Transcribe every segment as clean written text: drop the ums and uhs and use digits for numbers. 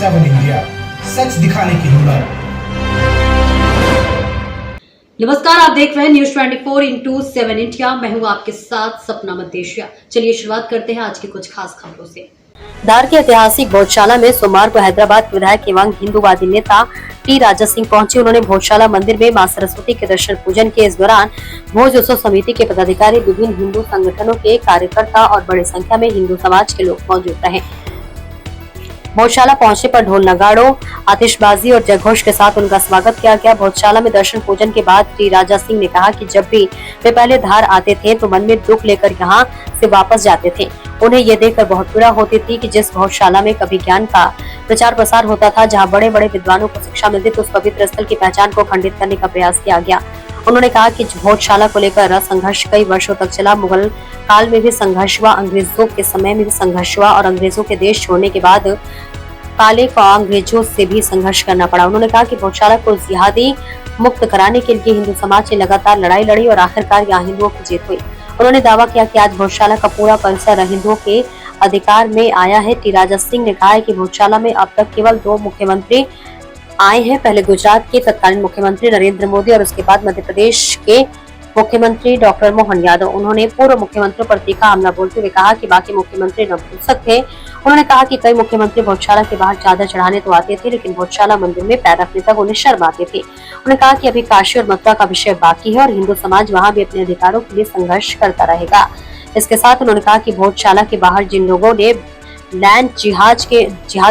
7 India, सच दिखाने की हिम्मत। नमस्कार, आप देख रहे हैं न्यूज 24/7 इंडिया। मैं हूं आपके साथ सपना मदेशिया। चलिए शुरुआत करते हैं आज की कुछ खास खबरों से। धार के ऐतिहासिक भोजशाला में सोमवार को हैदराबाद के विधायक एवं हिंदूवादी नेता टी राजा सिंह पहुंचे। उन्होंने भोजशाला मंदिर में मां सरस्वती के दर्शन पूजन के इस दौरान भोज उत्सव समिति के पदाधिकारी, विभिन्न हिंदू संगठनों के कार्यकर्ता और बड़ी संख्या में हिंदू समाज के लोग मौजूद रहे। भोजशाला पहुंचने पर ढोल नगाड़ों, आतिशबाजी और जयघोष के साथ उनका स्वागत किया गया। भोजशाला में दर्शन पूजन के बाद टी राजा सिंह ने कहा कि जब भी वे पहले धार आते थे तो मन में दुख लेकर यहाँ से वापस जाते थे। उन्हें ये देखकर बहुत पीड़ा होती थी कि जिस भोजशाला में कभी ज्ञान का प्रचार प्रसार होता था, जहाँ बड़े बड़े विद्वानों को शिक्षा मिलती, तो उस पवित्र स्थल की पहचान को खंडित करने का प्रयास किया गया। उन्होंने कहा कि भोजशाला को लेकर संघर्ष कई वर्षों तक चला। मुगल काल में भी संघर्ष हुआ, अंग्रेजों के समय में भी संघर्ष हुआ और अंग्रेजों के देश छोड़ने के बाद काले को अंग्रेजों से भी संघर्ष करना पड़ा। उन्होंने कहा कि भोजशाला को जिहादी मुक्त कराने के लिए हिंदू समाज ने लगातार लड़ाई लड़ी और आखिरकार यहाँ हिंदुओं की जीत हुई। उन्होंने दावा किया कि आज भोजशाला का पूरा परिसर हिंदुओं के अधिकार में आया है। टी राजा सिंह ने कहा है कि भोजशाला में अब तक केवल 2 मुख्यमंत्री आए हैं, पहले गुजरात के तत्कालीन मुख्यमंत्री नरेंद्र मोदी और उसके बाद मध्य प्रदेश के मुख्यमंत्री डॉक्टर मोहन यादव। उन्होंने पूर्व मुख्यमंत्रियों पर तीखा हमला बोलते हुए कहा कि बाकी मुख्यमंत्री नपुंसक थे। उन्होंने कहा कि कई मुख्यमंत्री भोजशाला के बाहर चादर चढ़ाने तो आते थे, लेकिन भोजशाला मंदिर में पैर रखने तक उन्हें शर्म आती थी। उन्होंने कहा कि अभी काशी और मथुरा का विषय बाकी है और हिंदू समाज वहाँ भी अपने अधिकारों के लिए संघर्ष करता रहेगा। इसके साथ उन्होंने कहा कि भोजशाला के बाहर जिन लोगों ने लैंड जिहाद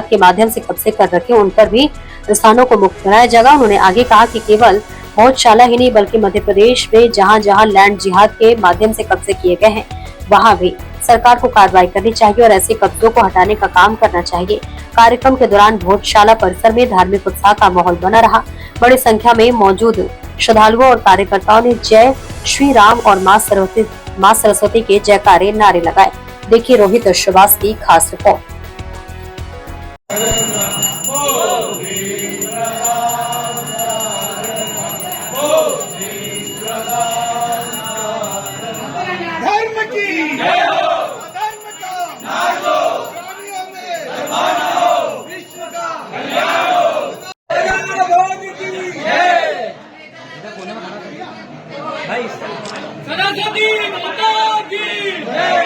के माध्यम से कब्जे कर रखे, उन पर भी स्थानों को मुक्त कराया जाएगा। उन्होंने आगे कहा कि केवल भोजशाला ही नहीं बल्कि मध्य प्रदेश में जहां जहां लैंड जिहाद के माध्यम से कब्जे किए गए हैं, वहां भी सरकार को कार्रवाई करनी चाहिए और ऐसे कब्जों को हटाने का काम करना चाहिए। कार्यक्रम के दौरान भोजशाला परिसर में धार्मिक उत्साह का माहौल बना रहा। बड़ी संख्या में मौजूद श्रद्धालुओं और कार्यकर्ताओं ने जय श्री राम और मां सरस्वती के जयकारे नारे लगाए। देखिए रोहित श्रीवास्तव की खास रिपोर्ट। सरस्वती माता की जय,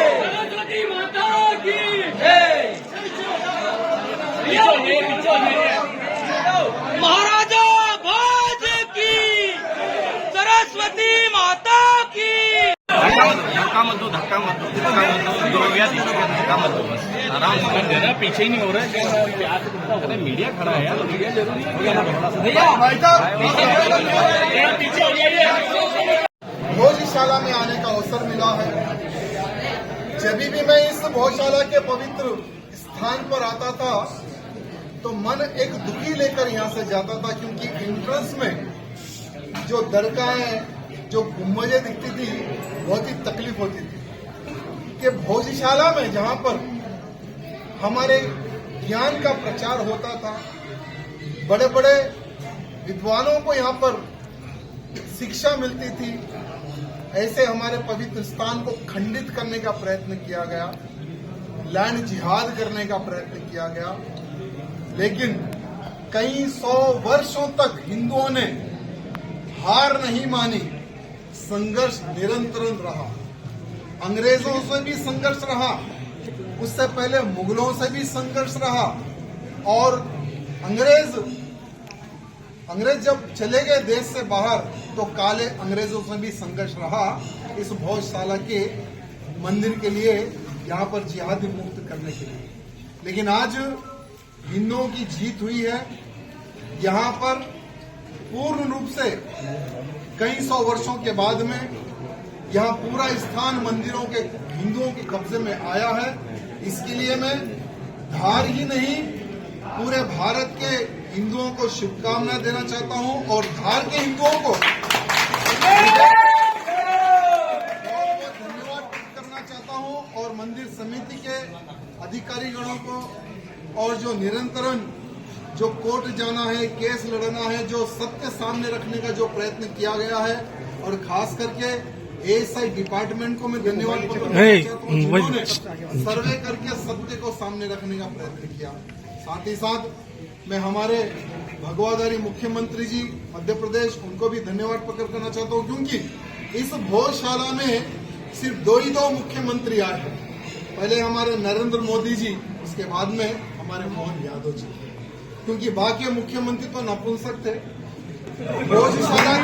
सरस्वती माता की जय। महाराजा भोज की, सरस्वती माता की। धक्का मत दो आराम से, पीछे ही नहीं हो रहा है। अरे मीडिया खड़ा है यार, मीडिया जरूरी है। पीछे हो जाइए। भोजशाला में आने का अवसर मिला है। जब भी मैं इस भोजशाला के पवित्र स्थान पर आता था तो मन एक दुखी लेकर यहाँ से जाता था, क्योंकि एंट्रेंस में जो दरगाहें, जो गुम्बदें दिखती थी, बहुत ही तकलीफ होती थी कि भोजशाला में जहाँ पर हमारे ज्ञान का प्रचार होता था, बड़े बड़े विद्वानों को यहाँ पर शिक्षा मिलती थी, ऐसे हमारे पवित्र स्थान को खंडित करने का प्रयत्न किया गया, लैंड जिहाद करने का प्रयत्न किया गया। लेकिन कई 100 वर्षों तक हिंदुओं ने हार नहीं मानी, संघर्ष निरंतर रहा। अंग्रेजों से भी संघर्ष रहा, उससे पहले मुगलों से भी संघर्ष रहा, और अंग्रेज जब चले गए देश से बाहर तो काले अंग्रेजों से भी संघर्ष रहा इस भोजशाला के मंदिर के लिए, यहाँ पर जिहाद मुक्त करने के लिए। लेकिन आज हिंदुओं की जीत हुई है। यहाँ पर पूर्ण रूप से कई 100 वर्षों के बाद में यहाँ पूरा स्थान मंदिरों के हिंदुओं के कब्जे में आया है। इसके लिए मैं धार ही नहीं पूरे भारत के हिंदुओं को शुभकामनाएं देना चाहता हूं और धार के हिंदुओं को बहुत धन्यवाद करना चाहता हूं, और मंदिर समिति के अधिकारीगणों को, और जो निरंतरन जो कोर्ट जाना है, केस लड़ना है, जो सत्य सामने रखने का जो प्रयत्न किया गया है, और खास करके एएसआई डिपार्टमेंट को मैं धन्यवाद देना चाहता हूं जिन्होंने सर्वे करके सत्य को सामने रखने का प्रयत्न किया। साथ ही साथ मैं हमारे भगवाधारी मुख्यमंत्री जी मध्य प्रदेश, उनको भी धन्यवाद प्रकट करना चाहता हूं, क्योंकि इस भोजशाला में सिर्फ दो मुख्यमंत्री आए हैं। पहले हमारे नरेंद्र मोदी जी, उसके बाद में हमारे मोहन यादव जी, क्योंकि बाकी मुख्यमंत्री तो नपुंसक थे। भोजशाला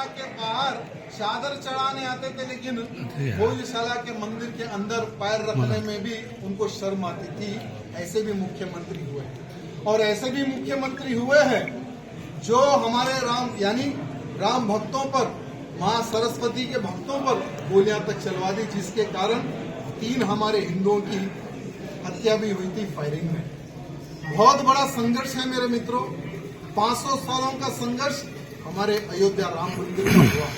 के बाहर चादर चढ़ाने आते थे, लेकिन भोजशाला के मंदिर के अंदर पैर रखने में भी उनको शर्म आती थी। ऐसे भी मुख्यमंत्री हुए, और ऐसे भी मुख्यमंत्री हुए हैं जो हमारे राम यानी राम भक्तों पर, मां सरस्वती के भक्तों पर गोलियां तक चलवा दी, जिसके कारण 3 हमारे हिंदुओं की हत्या भी हुई थी फायरिंग में। बहुत बड़ा संघर्ष है मेरे मित्रों, 500 सालों का संघर्ष हमारे अयोध्या राम मंदिर में हुआ।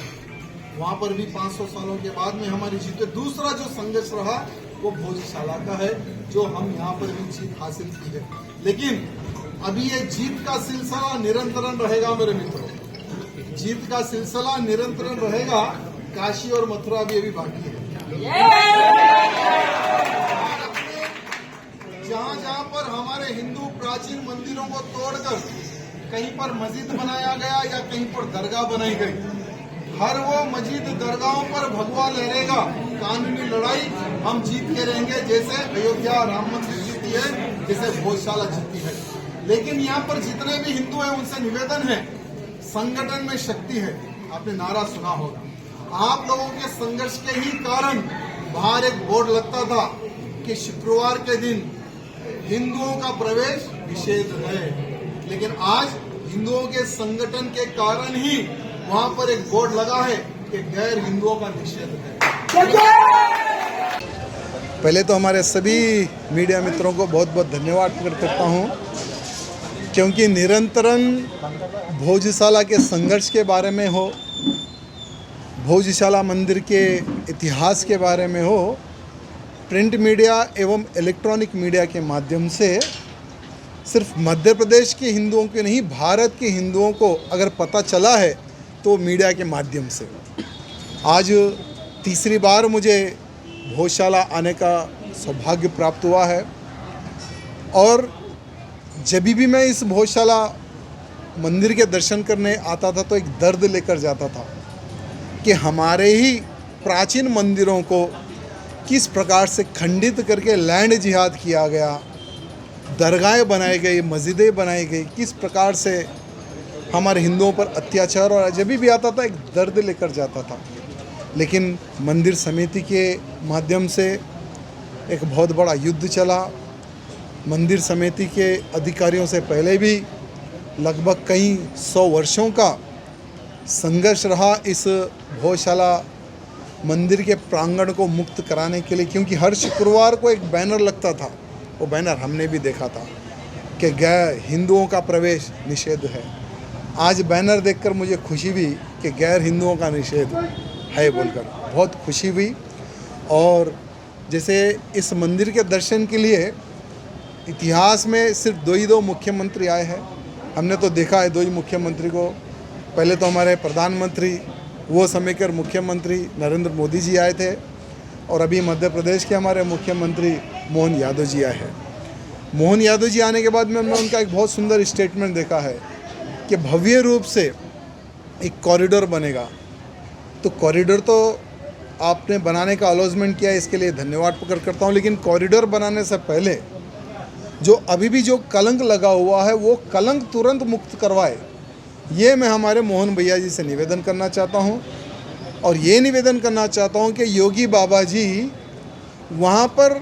वहां पर भी 500 सालों के बाद में हमारी जीत। दूसरा जो संघर्ष रहा वो भोजशाला का है, जो हम यहाँ पर भी जीत हासिल की है। लेकिन अभी ये जीत का सिलसिला निरंतर रहेगा मेरे मित्रों, जीत का सिलसिला निरंतर रहेगा। काशी और मथुरा भी अभी बाकी है। जहां जहां पर हमारे हिंदू प्राचीन मंदिरों को तोड़कर कहीं पर मस्जिद बनाया गया या कहीं पर दरगाह बनाई गई, हर वो मस्जिद दरगाहों पर भगवा लहरेगा। कानूनी लड़ाई हम जीत के रहेंगे, जैसे अयोध्या राम मंदिर जीती है, जैसे भोजशाला जीती है। लेकिन यहाँ पर जितने भी हिंदू हैं उनसे निवेदन है, संगठन में शक्ति है। आपने नारा सुना होगा, आप लोगों के संघर्ष के ही कारण बाहर एक बोर्ड लगता था कि शुक्रवार के दिन हिंदुओं का प्रवेश निषेध है, लेकिन आज हिंदुओं के संगठन के कारण ही वहां पर एक बोर्ड लगा है कि गैर हिंदुओं का निषेध है। पहले तो हमारे सभी मीडिया मित्रों को बहुत बहुत धन्यवाद प्रकट करता हूं, क्योंकि निरंतरन भोजशाला के संघर्ष के बारे में हो, भोजशाला मंदिर के इतिहास के बारे में हो, प्रिंट मीडिया एवं इलेक्ट्रॉनिक मीडिया के माध्यम से सिर्फ मध्य प्रदेश के हिंदुओं के नहीं, भारत के हिंदुओं को अगर पता चला है तो मीडिया के माध्यम से। आज तीसरी बार मुझे भोजशाला आने का सौभाग्य प्राप्त हुआ है, और जब भी मैं इस भोजशाला मंदिर के दर्शन करने आता था तो एक दर्द लेकर जाता था कि हमारे ही प्राचीन मंदिरों को किस प्रकार से खंडित करके लैंड जिहाद किया गया, दरगाहें बनाई गई, मस्जिदें बनाई गई, किस प्रकार से हमारे हिंदुओं पर अत्याचार। और जब भी आता था एक दर्द लेकर जाता था। लेकिन मंदिर समिति के माध्यम से एक बहुत बड़ा युद्ध चला। मंदिर समिति के अधिकारियों से पहले भी लगभग कई 100 वर्षों का संघर्ष रहा इस भोजशाला मंदिर के प्रांगण को मुक्त कराने के लिए, क्योंकि हर शुक्रवार को एक बैनर लगता था। वो बैनर हमने भी देखा था कि गैर हिंदुओं का प्रवेश निषेध है। आज बैनर देखकर मुझे खुशी हुई कि गैर हिंदुओं का निषेध है बोलकर बहुत खुशी हुई। और जैसे इस मंदिर के दर्शन के लिए इतिहास में सिर्फ दो मुख्यमंत्री आए हैं। हमने तो देखा है 2 ही मुख्यमंत्री को। पहले तो हमारे प्रधानमंत्री, वो समय के मुख्यमंत्री नरेंद्र मोदी जी आए थे, और अभी मध्य प्रदेश के हमारे मुख्यमंत्री मोहन यादव जी आए हैं। मोहन यादव जी आने के बाद में हमने उनका एक बहुत सुंदर स्टेटमेंट देखा है कि भव्य रूप से एक कॉरिडोर बनेगा। तो कॉरिडोर तो आपने बनाने का अलॉटमेंट किया है, इसके लिए धन्यवाद प्रकट करता हूँ। लेकिन कॉरिडोर बनाने से पहले जो अभी भी जो कलंक लगा हुआ है वो कलंक तुरंत मुक्त करवाए, ये मैं हमारे मोहन भैया जी से निवेदन करना चाहता हूँ। और ये निवेदन करना चाहता हूँ कि योगी बाबा जी वहाँ पर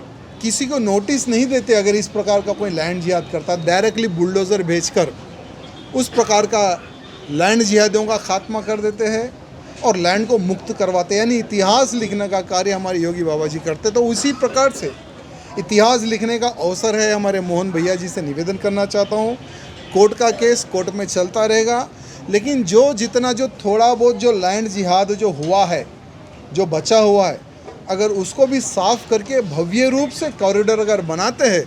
किसी को नोटिस नहीं देते। अगर इस प्रकार का कोई लैंड जिहाद करता, डायरेक्टली बुलडोज़र भेजकर उस प्रकार का लैंड जिहादियों का खात्मा कर देते हैं और लैंड को मुक्त करवाते हैं। यानी इतिहास लिखने का कार्य हमारे योगी बाबा जी करते। तो उसी प्रकार से इतिहास लिखने का अवसर है। हमारे मोहन भैया जी से निवेदन करना चाहता हूँ, कोर्ट का केस कोर्ट में चलता रहेगा, लेकिन जो थोड़ा बहुत जो लैंड जिहाद जो हुआ है, जो बचा हुआ है, अगर उसको भी साफ करके भव्य रूप से कॉरिडोर अगर बनाते हैं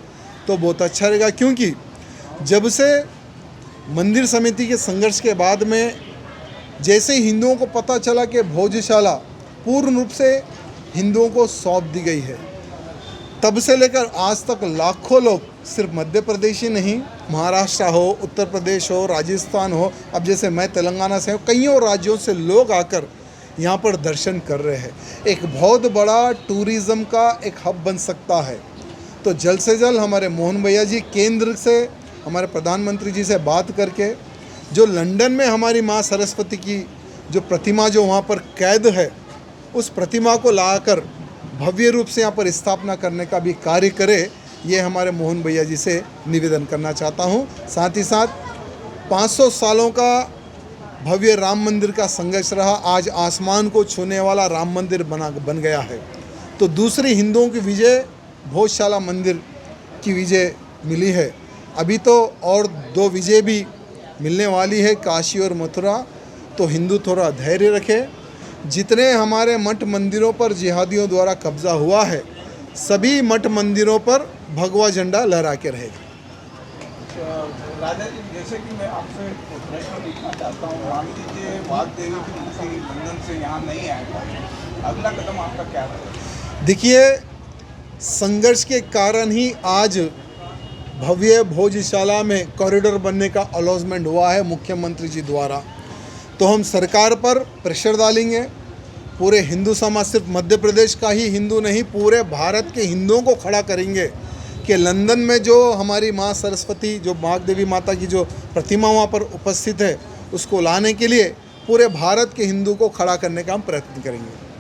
तो बहुत अच्छा रहेगा। क्योंकि जब से मंदिर समिति के संघर्ष के बाद में जैसे हिंदुओं को पता चला कि भोजशाला पूर्ण रूप से हिंदुओं को सौंप दी गई है, तब से लेकर आज तक लाखों लोग, सिर्फ मध्य प्रदेश ही नहीं, महाराष्ट्र हो, उत्तर प्रदेश हो, राजस्थान हो, अब जैसे मैं तेलंगाना से हूँ, कईयों राज्यों से लोग आकर यहाँ पर दर्शन कर रहे हैं। एक बहुत बड़ा टूरिज़्म का एक हब बन सकता है। तो जल्द से जल्द हमारे मोहन भैया जी केंद्र से, हमारे प्रधानमंत्री जी से बात करके, जो लंदन में हमारी माँ सरस्वती की जो प्रतिमा जो वहाँ पर कैद है, उस प्रतिमा को लाकर भव्य रूप से यहाँ पर स्थापना करने का भी कार्य करे, ये हमारे मोहन भैया जी से निवेदन करना चाहता हूँ। साथ ही साथ 500 सालों का भव्य राम मंदिर का संघर्ष रहा, आज आसमान को छूने वाला राम मंदिर बन गया है। तो दूसरी हिंदुओं की विजय भोजशाला मंदिर की विजय मिली है। अभी तो और 2 विजय भी मिलने वाली है, काशी और मथुरा। तो हिंदू थोड़ा धैर्य रखे। जितने हमारे मठ मंदिरों पर जिहादियों द्वारा कब्जा हुआ है, सभी मठ मंदिरों पर भगवा झंडा लहरा के रहेगा। राजा जी, जैसे कि मैं आपसे प्रश्न पूछना चाहता हूँ, मान लीजिए वाग्देवी की मूर्ति लंदन से यहाँ नहीं आएगा, अगला कदम आपका क्या रहेगा? देखिए, संघर्ष के कारण ही आज भव्य भोजशाला में कॉरिडोर बनने का अलॉटमेंट हुआ है मुख्यमंत्री जी द्वारा। तो हम सरकार पर प्रेशर डालेंगे। पूरे हिंदू समाज, सिर्फ मध्य प्रदेश का ही हिंदू नहीं, पूरे भारत के हिंदुओं को खड़ा करेंगे कि लंदन में जो हमारी माँ सरस्वती, जो वाग्देवी माता की जो प्रतिमा वहाँ पर उपस्थित है, उसको लाने के लिए पूरे भारत के हिंदू को खड़ा करने का हम प्रयत्न करेंगे।